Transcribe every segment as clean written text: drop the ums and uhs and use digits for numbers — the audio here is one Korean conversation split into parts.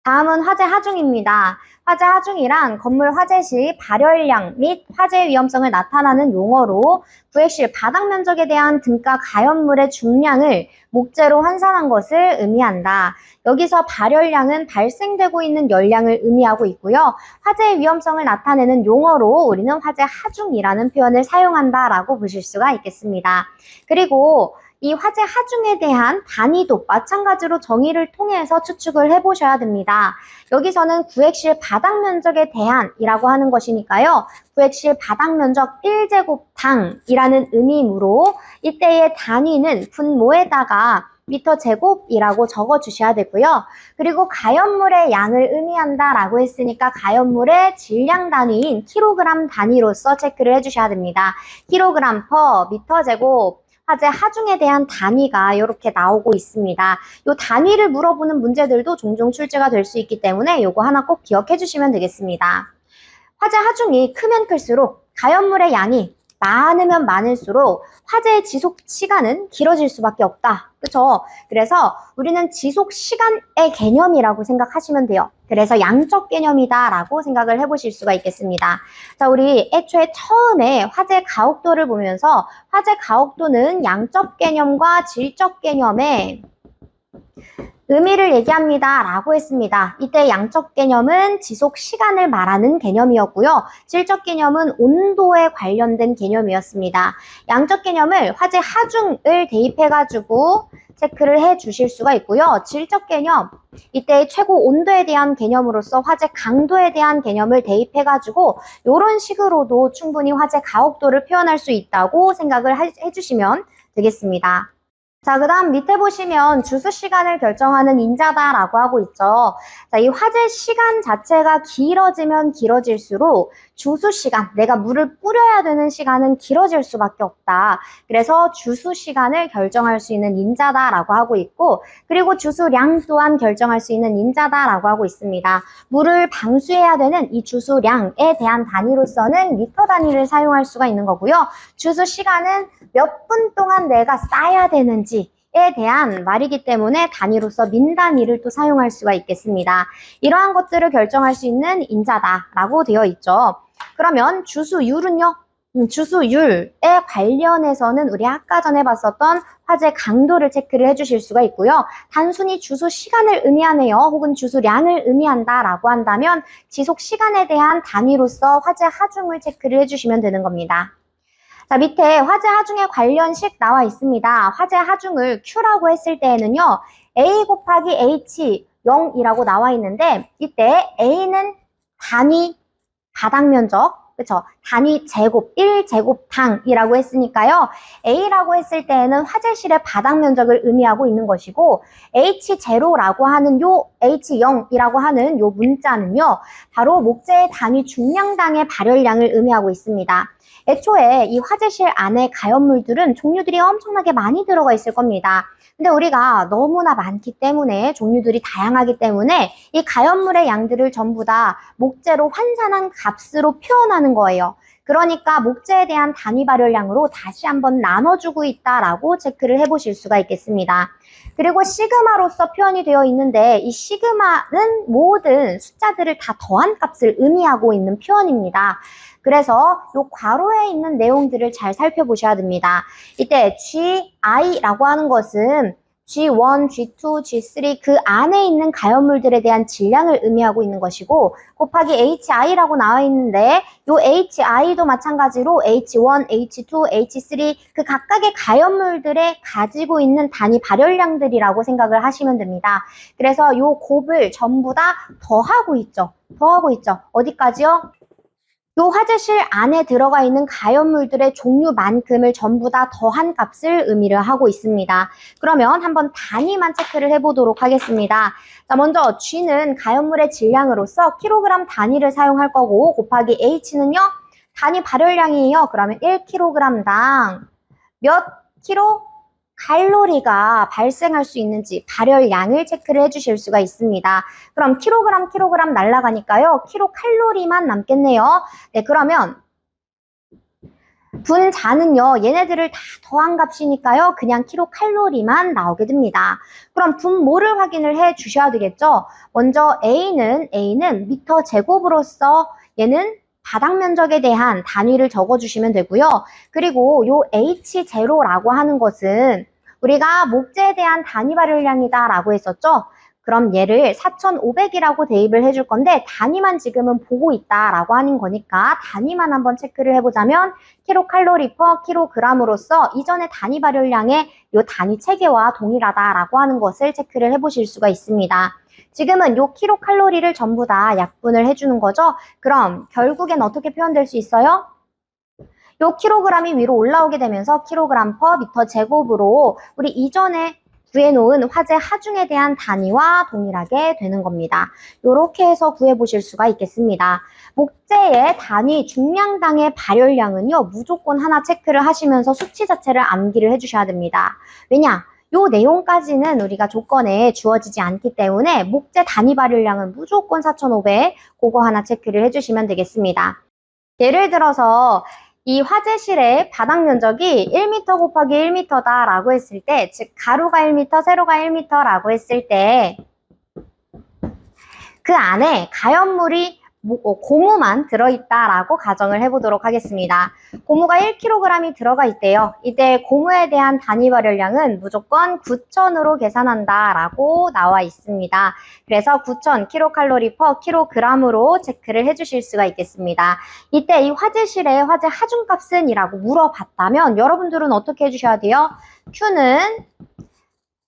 다음은 화재 하중입니다. 화재 하중이란 건물 화재 시 발열량 및 화재 위험성을 나타내는 용어로 구획실 바닥 면적에 대한 등가 가연물의 중량을 목재로 환산한 것을 의미한다. 여기서 발열량은 발생되고 있는 열량을 의미하고 있고요. 화재의 위험성을 나타내는 용어로 우리는 화재 하중이라는 표현을 사용한다라고 보실 수가 있겠습니다. 그리고 이 화재 하중에 대한 단위도 마찬가지로 정의를 통해서 추측을 해보셔야 됩니다. 여기서는 구획실 바닥 면적에 대한이라고 하는 것이니까요. 구획실 바닥 면적 1제곱당이라는 의미이므로 이때의 단위는 분모에다가 미터 제곱이라고 적어주셔야 되고요. 그리고 가연물의 양을 의미한다라고 했으니까 가연물의 질량 단위인 킬로그램 단위로서 체크를 해주셔야 됩니다. 킬로그램 퍼 미터 제곱 화재 하중에 대한 단위가 이렇게 나오고 있습니다. 이 단위를 물어보는 문제들도 종종 출제가 될 수 있기 때문에 이거 하나 꼭 기억해 주시면 되겠습니다. 화재 하중이 크면 클수록 가연물의 양이 많으면 많을수록 화재의 지속 시간은 길어질 수밖에 없다. 그렇죠? 그래서 우리는 지속 시간의 개념이라고 생각하시면 돼요. 그래서 양적 개념이다라고 생각을 해보실 수가 있겠습니다. 자, 우리 애초에 처음에 화재 가혹도를 보면서 화재 가혹도는 양적 개념과 질적 개념의 의미를 얘기합니다 라고 했습니다. 이때 양적 개념은 지속 시간을 말하는 개념이었고요. 질적 개념은 온도에 관련된 개념이었습니다. 양적 개념을 화재 하중을 대입해가지고 체크를 해 주실 수가 있고요. 질적 개념, 이때 최고 온도에 대한 개념으로서 화재 강도에 대한 개념을 대입해가지고 이런 식으로도 충분히 화재 가혹도를 표현할 수 있다고 생각을 해주시면 되겠습니다. 자, 그 다음 밑에 보시면 주수 시간을 결정하는 인자다라고 하고 있죠. 자, 이 화재 시간 자체가 길어지면 길어질수록 주수 시간, 내가 물을 뿌려야 되는 시간은 길어질 수밖에 없다. 그래서 주수 시간을 결정할 수 있는 인자다라고 하고 있고, 그리고 주수량 또한 결정할 수 있는 인자다라고 하고 있습니다. 물을 방수해야 되는 이 주수량에 대한 단위로서는 리터 단위를 사용할 수가 있는 거고요. 주수 시간은 몇 분 동안 내가 쌓아야 되는지에 대한 말이기 때문에 단위로서 민 단위를 또 사용할 수가 있겠습니다. 이러한 것들을 결정할 수 있는 인자다라고 되어 있죠. 그러면 주수율은요? 주수율에 관련해서는 우리 아까 전에 봤었던 화재 강도를 체크를 해주실 수가 있고요. 단순히 주수 시간을 의미하네요. 혹은 주수량을 의미한다라고 한다면 지속 시간에 대한 단위로서 화재 하중을 체크를 해주시면 되는 겁니다. 자, 밑에 화재 하중에 관련식 나와 있습니다. 화재 하중을 Q라고 했을 때에는요. A 곱하기 H 0이라고 나와 있는데 이때 A는 단위 바닥 면적, 그쵸? 단위 제곱, 1제곱당이라고 했으니까요. A라고 했을 때에는 화재실의 바닥 면적을 의미하고 있는 것이고 H0라고 하는 요 H0이라고 하는 요 문자는요. 바로 목재의 단위 중량당의 발열량을 의미하고 있습니다. 애초에 이 화재실 안에 가연물들은 종류들이 엄청나게 많이 들어가 있을 겁니다. 근데 우리가 너무나 많기 때문에 종류들이 다양하기 때문에 이 가연물의 양들을 전부 다 목재로 환산한 값으로 표현하는 거예요. 그러니까 목재에 대한 단위 발열량으로 다시 한번 나눠주고 있다라고 체크를 해보실 수가 있겠습니다. 그리고 시그마로서 표현이 되어 있는데 이 시그마는 모든 숫자들을 다 더한 값을 의미하고 있는 표현입니다. 그래서 이 괄호에 있는 내용들을 잘 살펴보셔야 됩니다. 이때 GI라고 하는 것은 G1, G2, G3 그 안에 있는 가연물들에 대한 질량을 의미하고 있는 것이고 곱하기 HI라고 나와 있는데 이 HI도 마찬가지로 H1, H2, H3 그 각각의 가연물들의 가지고 있는 단위 발열량들이라고 생각을 하시면 됩니다. 그래서 이 곱을 전부 다 더하고 있죠. 더하고 있죠. 어디까지요? 요 화재실 안에 들어가 있는 가연물들의 종류만큼을 전부 다 더한 값을 의미를 하고 있습니다. 그러면 한번 단위만 체크를 해보도록 하겠습니다. 자, 먼저 G는 가연물의 질량으로서 킬로그램 단위를 사용할 거고 곱하기 H는요. 단위 발열량이에요. 그러면 1kg당 몇 킬로 칼로리가 발생할 수 있는지 발열량을 체크를 해주실 수가 있습니다. 그럼 킬로그램 날아가니까요. 킬로칼로리만 남겠네요. 네, 그러면 분자는요, 얘네들을 다 더한 값이니까요, 그냥 킬로칼로리만 나오게 됩니다. 그럼 분모를 확인을 해 주셔야 되겠죠? 먼저 A는 미터 제곱으로서 얘는 바닥 면적에 대한 단위를 적어주시면 되고요. 그리고 요 H0라고 하는 것은 우리가 목재에 대한 단위 발열량이다 라고 했었죠? 그럼 얘를 4,500이라고 대입을 해줄 건데 단위만 지금은 보고 있다라고 하는 거니까 단위만 한번 체크를 해보자면 킬로칼로리 퍼 킬로그램으로서 이전의 단위 발열량의 요 단위 체계와 동일하다라고 하는 것을 체크를 해보실 수가 있습니다. 지금은 요 킬로칼로리를 전부 다 약분을 해주는 거죠. 그럼 결국엔 어떻게 표현될 수 있어요? 요 킬로그램이 위로 올라오게 되면서 킬로그램 퍼 미터 제곱으로 우리 이전에 구해놓은 화재 하중에 대한 단위와 동일하게 되는 겁니다. 이렇게 해서 구해보실 수가 있겠습니다. 목재의 단위 중량당의 발열량은요, 무조건 하나 체크를 하시면서 수치 자체를 암기를 해주셔야 됩니다. 왜냐? 요 내용까지는 우리가 조건에 주어지지 않기 때문에 목재 단위 발열량은 무조건 4,500, 그거 하나 체크를 해주시면 되겠습니다. 예를 들어서 이 화재실의 바닥 면적이 1m 곱하기 1m다 라고 했을 때, 즉 가로가 1m, 세로가 1m라고 했을 때 그 안에 가연물이 고무만 들어있다라고 가정을 해보도록 하겠습니다. 고무가 1kg이 들어가 있대요. 이때 고무에 대한 단위 발열량은 무조건 9,000으로 계산한다라고 나와 있습니다. 그래서 9,000kcal per kg으로 체크를 해주실 수가 있겠습니다. 이때 이 화재실의 화재 하중값은 이라고 물어봤다면 여러분들은 어떻게 해주셔야 돼요? Q는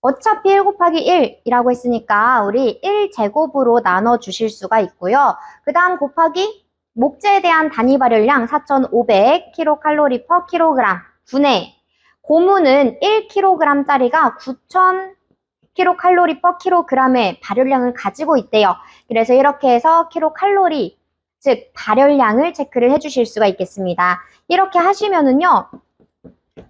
어차피 1 곱하기 1이라고 했으니까 우리 1제곱으로 나눠 주실 수가 있고요. 그 다음 곱하기 목재에 대한 단위 발열량 4,500kcal per kg 분의 고무는 1kg짜리가 9,000kcal per kg의 발열량을 가지고 있대요. 그래서 이렇게 해서 킬로칼로리, 즉 발열량을 체크를 해주실 수가 있겠습니다. 이렇게 하시면은요,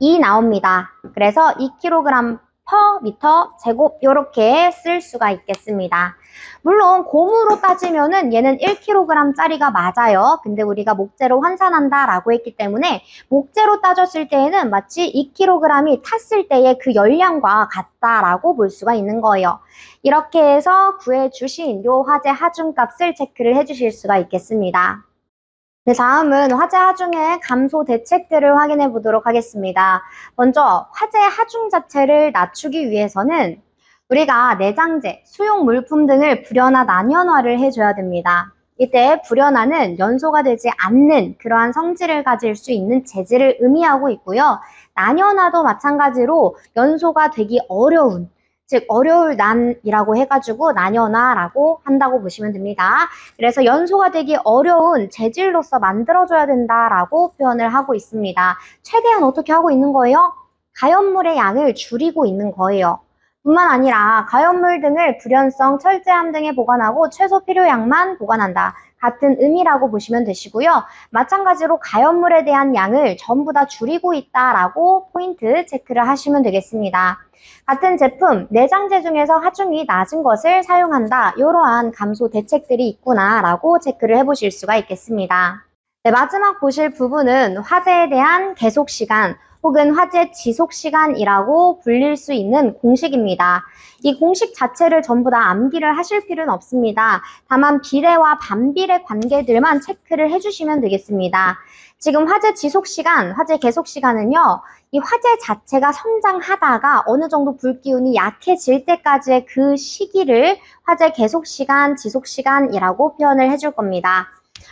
2 나옵니다. 그래서 2kg 퍼 미터 제곱 이렇게 쓸 수가 있겠습니다. 물론 고무로 따지면은 얘는 1kg짜리가 맞아요. 근데 우리가 목재로 환산한다라고 했기 때문에 목재로 따졌을 때에는 마치 2kg이 탔을 때의 그 열량과 같다라고 볼 수가 있는 거예요. 이렇게 해서 구해주신 요 화재 하중값을 체크를 해주실 수가 있겠습니다. 네, 다음은 화재 하중의 감소 대책들을 확인해 보도록 하겠습니다. 먼저 화재 하중 자체를 낮추기 위해서는 우리가 내장재, 수용 물품 등을 불연화, 난연화를 해줘야 됩니다. 이때 불연화는 연소가 되지 않는 그러한 성질을 가질 수 있는 재질을 의미하고 있고요. 난연화도 마찬가지로 연소가 되기 어려운, 즉 어려울 난이라고 해가지고 난연화라고 한다고 보시면 됩니다. 그래서 연소가 되기 어려운 재질로서 만들어줘야 된다라고 표현을 하고 있습니다. 최대한 어떻게 하고 있는 거예요? 가연물의 양을 줄이고 있는 거예요. 뿐만 아니라 가연물 등을 불연성, 철제함 등에 보관하고 최소 필요량만 보관한다. 같은 의미라고 보시면 되시고요. 마찬가지로 가연물에 대한 양을 전부 다 줄이고 있다라고 포인트 체크를 하시면 되겠습니다. 같은 제품, 내장재 중에서 하중이 낮은 것을 사용한다. 이러한 감소 대책들이 있구나라고 체크를 해보실 수가 있겠습니다. 네, 마지막 보실 부분은 화재에 대한 계속시간 혹은 화재 지속시간이라고 불릴 수 있는 공식입니다. 이 공식 자체를 전부 다 암기를 하실 필요는 없습니다. 다만 비례와 반비례 관계들만 체크를 해주시면 되겠습니다. 지금 화재 지속시간, 화재 계속시간은요. 이 화재 자체가 성장하다가 어느 정도 불기운이 약해질 때까지의 그 시기를 화재 계속시간, 지속시간이라고 표현을 해줄 겁니다.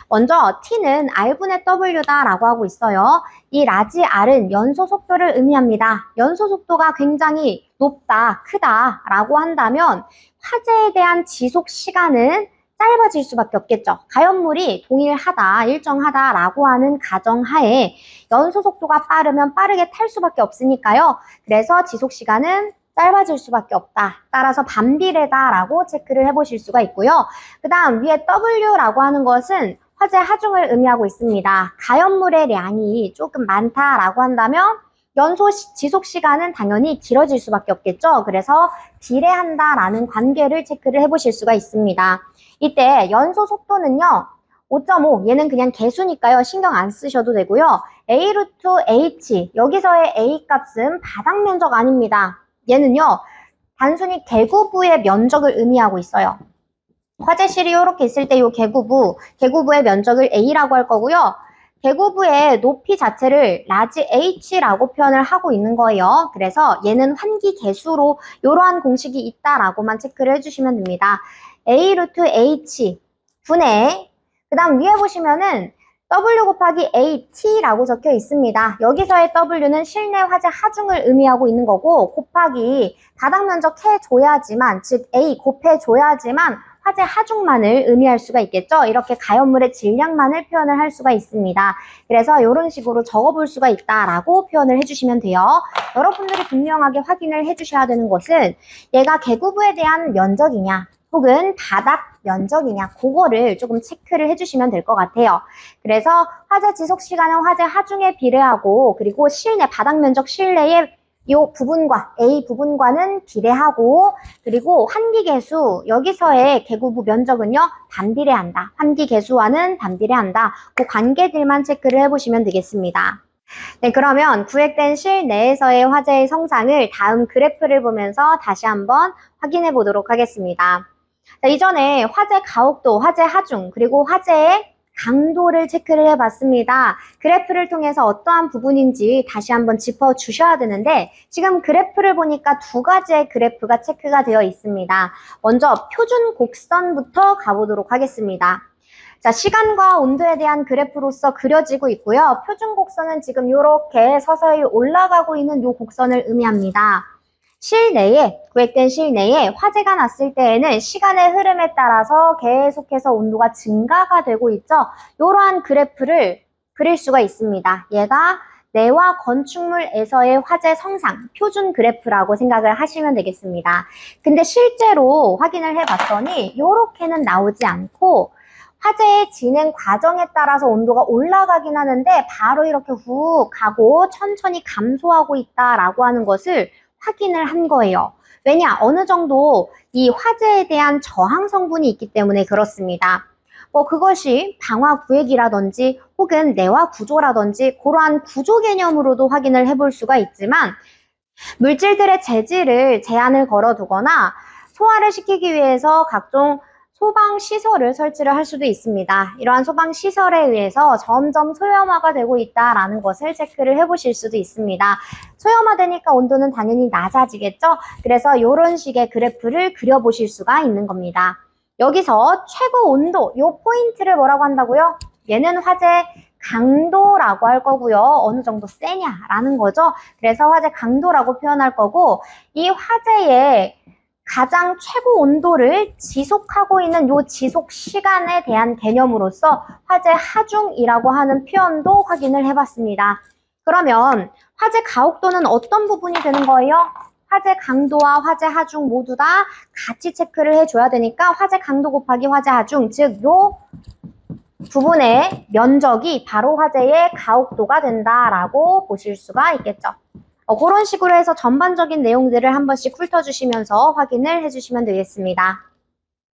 먼저 T는 R분의 W다 라고 하고 있어요. 이 라지 R은 연소 속도를 의미합니다. 연소 속도가 굉장히 높다, 크다 라고 한다면 화재에 대한 지속 시간은 짧아질 수밖에 없겠죠. 가연물이 동일하다, 일정하다라고 하는 가정하에 연소 속도가 빠르면 빠르게 탈 수밖에 없으니까요. 그래서 지속 시간은 짧아질 수밖에 없다. 따라서 반비례다라고 체크를 해보실 수가 있고요. 그 다음 위에 W라고 하는 것은 화재 하중을 의미하고 있습니다. 가연물의 량이 조금 많다라고 한다면 연소 지속 시간은 당연히 길어질 수밖에 없겠죠. 그래서 비례한다라는 관계를 체크를 해보실 수가 있습니다. 이때 연소 속도는요. 5.5 얘는 그냥 개수니까요. 신경 안 쓰셔도 되고요. A 루트 H, 여기서의 A 값은 바닥 면적 아닙니다. 얘는요, 단순히 개구부의 면적을 의미하고 있어요. 화재실이 이렇게 있을 때 이 개구부의 면적을 A라고 할 거고요. 개구부의 높이 자체를 라지 H라고 표현을 하고 있는 거예요. 그래서 얘는 환기 계수로 이러한 공식이 있다라고만 체크를 해주시면 됩니다. A 루트 H 분의, 그 다음 위에 보시면은 W 곱하기 AT라고 적혀 있습니다. 여기서의 W는 실내 화재 하중을 의미하고 있는 거고, 곱하기 바닥 면적 해줘야지만, 즉 A 곱해줘야지만 화재 하중만을 의미할 수가 있겠죠. 이렇게 가연물의 질량만을 표현을 할 수가 있습니다. 그래서 이런 식으로 적어볼 수가 있다라고 표현을 해주시면 돼요. 여러분들이 분명하게 확인을 해주셔야 되는 것은 얘가 개구부에 대한 면적이냐 혹은 바닥 면적이냐, 그거를 조금 체크를 해주시면 될 것 같아요. 그래서 화재 지속 시간은 화재 하중에 비례하고, 그리고 실내 바닥 면적 실내의 이 부분과 A 부분과는 비례하고, 그리고 환기 계수, 여기서의 개구부 면적은요 반비례한다. 환기 계수와는 반비례한다. 그 관계들만 체크를 해보시면 되겠습니다. 네, 그러면 구획된 실내에서의 화재의 성상을 다음 그래프를 보면서 다시 한번 확인해 보도록 하겠습니다. 자, 이전에 화재 가혹도, 화재 하중, 그리고 화재의 강도를 체크를 해봤습니다. 그래프를 통해서 어떠한 부분인지 다시 한번 짚어주셔야 되는데, 지금 그래프를 보니까 두 가지의 그래프가 체크가 되어 있습니다. 먼저 표준 곡선부터 가보도록 하겠습니다. 자, 시간과 온도에 대한 그래프로서 그려지고 있고요. 표준 곡선은 지금 이렇게 서서히 올라가고 있는 이 곡선을 의미합니다. 실내에, 구획된 실내에 화재가 났을 때에는 시간의 흐름에 따라서 계속해서 온도가 증가가 되고 있죠. 이러한 그래프를 그릴 수가 있습니다. 얘가 내화 건축물에서의 화재 성상, 표준 그래프라고 생각을 하시면 되겠습니다. 근데 실제로 확인을 해봤더니 이렇게는 나오지 않고, 화재의 진행 과정에 따라서 온도가 올라가긴 하는데 바로 이렇게 훅 가고 천천히 감소하고 있다라고 하는 것을 확인을 한 거예요. 왜냐? 어느 정도 이 화재에 대한 저항 성분이 있기 때문에 그렇습니다. 그것이 방화 구획이라든지 혹은 내화 구조라든지 그러한 구조 개념으로도 확인을 해볼 수가 있지만, 물질들의 재질을 제한을 걸어두거나 소화를 시키기 위해서 각종 소방시설을 설치를 할 수도 있습니다. 이러한 소방시설에 의해서 점점 소염화가 되고 있다는 것을 체크를 해보실 수도 있습니다. 소염화되니까 온도는 당연히 낮아지겠죠? 그래서 이런 식의 그래프를 그려보실 수가 있는 겁니다. 여기서 최고 온도, 이 포인트를 뭐라고 한다고요? 얘는 화재 강도라고 할 거고요. 어느 정도 세냐라는 거죠. 그래서 화재 강도라고 표현할 거고, 이 화재의 가장 최고 온도를 지속하고 있는 이 지속 시간에 대한 개념으로서 화재 하중이라고 하는 표현도 확인을 해봤습니다. 그러면 화재 가혹도는 어떤 부분이 되는 거예요? 화재 강도와 화재 하중 모두 다 같이 체크를 해줘야 되니까 화재 강도 곱하기 화재 하중, 즉 이 부분의 면적이 바로 화재의 가혹도가 된다라고 보실 수가 있겠죠. 그런 식으로 해서 전반적인 내용들을 한 번씩 훑어주시면서 확인을 해주시면 되겠습니다.